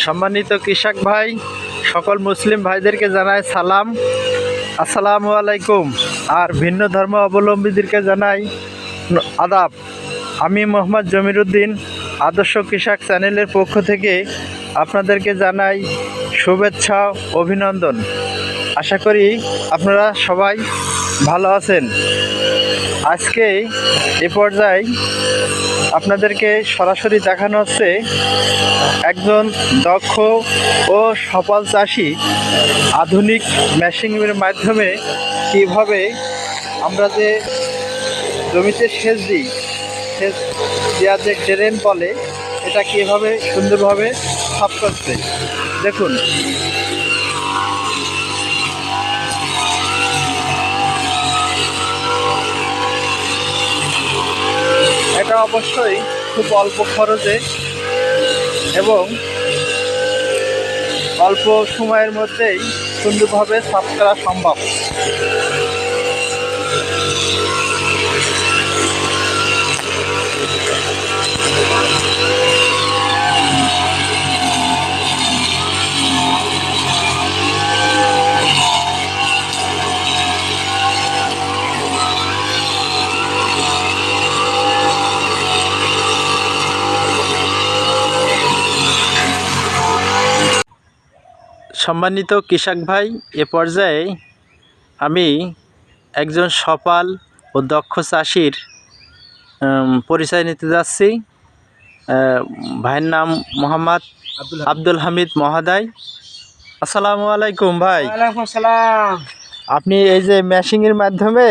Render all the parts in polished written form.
সম্মানিত কৃষক ভাই, সকল মুসলিম ভাইদেরকে জানাই সালাম, আসসালামু আলাইকুম। আর ভিন্ন ধর্ম অবলম্বীদেরকে জানাই আদাব। আমি মোহাম্মদ জমিরুদ্দিন, আদর্শ কৃষক চ্যানেলের পক্ষ থেকে আপনাদেরকে জানাই শুভেচ্ছা, অভিনন্দন। আশা করি আপনারা সবাই ভালো আছেন। আজকে এ পর্যায়ে আপনাদেরকে সরাসরি দেখানো হচ্ছে একজন দক্ষ ও সফল চাষি আধুনিক মেশিনের মাধ্যমে কীভাবে আমরা যে জমিতে সেচ দিই, সেচ দেওয়ার যে ড্রেন বলে, এটা কীভাবে সুন্দরভাবে সাফ করছে দেখুন। এটা অবশ্যই খুব অল্প খরচে এবং অল্প সময়ের মধ্যেই সুন্দরভাবে সাফ করা সম্ভব। সম্মানিত কৃষক ভাই, এ পর্যায়ে আমি একজন সফল ও দক্ষ চাষির পরিচয় নিতে যাচ্ছি। ভাইয়ের নাম মোহাম্মদ আব্দুল হামিদ মহোদয়। আসসালামু আলাইকুম ভাই। ওয়ালাইকুম আসসালাম। আপনি এই যে মেশিনের মাধ্যমে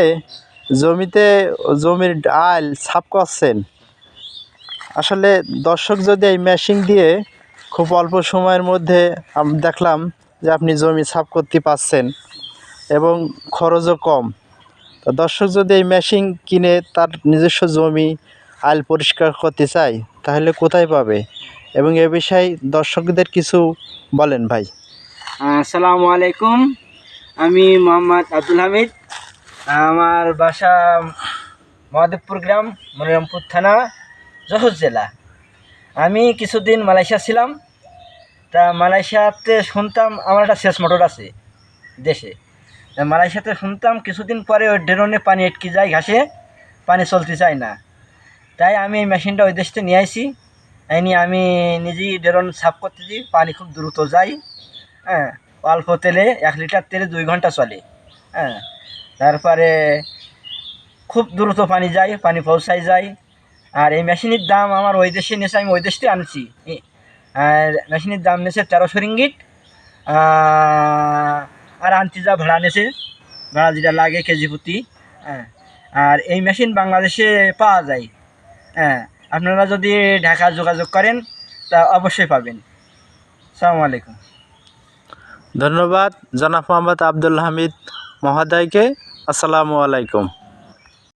জমির ডাল সাফ করছেন, আসলে দর্শক যদি এই মেশিন দিয়ে খুব অল্প সময়ের মধ্যে আমি দেখলাম যে আপনি জমি সাফ করতে পারছেন এবং খরচও কম। তো দর্শক যদি এই মেশিন কিনে তার নিজস্ব জমি আল পরিষ্কার করতে চায়, তাহলে কোথায় পাবে এবং এ বিষয়ে দর্শকদের কিছু বলেন ভাই। আসসালামু আলাইকুম। আমি মোহাম্মদ আব্দুল হামিদ। আমার বাসা মহাদেবপুর গ্রাম, মনিরামপুর থানা, যশোর জেলা। আমি কিছুদিন মালয়েশিয়া ছিলাম। তা মালয়েশিয়াতে শুনতাম আমার একটা সেচ মোটর আছে দেশে। মালয়েশিয়াতে শুনতাম কিছুদিন পরে ওই ড্রেনে পানি আটকে যায়, ঘাসে পানি চলতে চায় না। তাই আমি এই মেশিনটা ওই দেশতে নিয়ে আসি। এনে আমি নিজেই ড্রেন সাফ করতে দিই, পানি খুব দ্রুত যায়। হ্যাঁ, অল্প তেলে 1 লিটার তেলে 2 ঘন্টা চলে। হ্যাঁ, তারপরে খুব দ্রুত পানি যায়, পানি পৌঁছায় যায়। আর এই মেশিনের দাম আমার ওই দেশে নিয়েছে, আমি ওই দেশতে আনছি। আর মেশিনের দাম নিয়েছে 1300 রিঙ্গিট। আর আনতে যা ভাড়া নিয়েছে, ভাড়া যেটা লাগে কেজি প্রতি। হ্যাঁ, আর এই মেশিন বাংলাদেশে পাওয়া যায়। হ্যাঁ, আপনারা যদি ঢাকা যোগাযোগ করেন তা অবশ্যই পাবেন। আসসালামু আলাইকুম। ধন্যবাদ জনাব মোহাম্মদ আব্দুল হামিদ মহোদয়কে। আসসালামু আলাইকুম।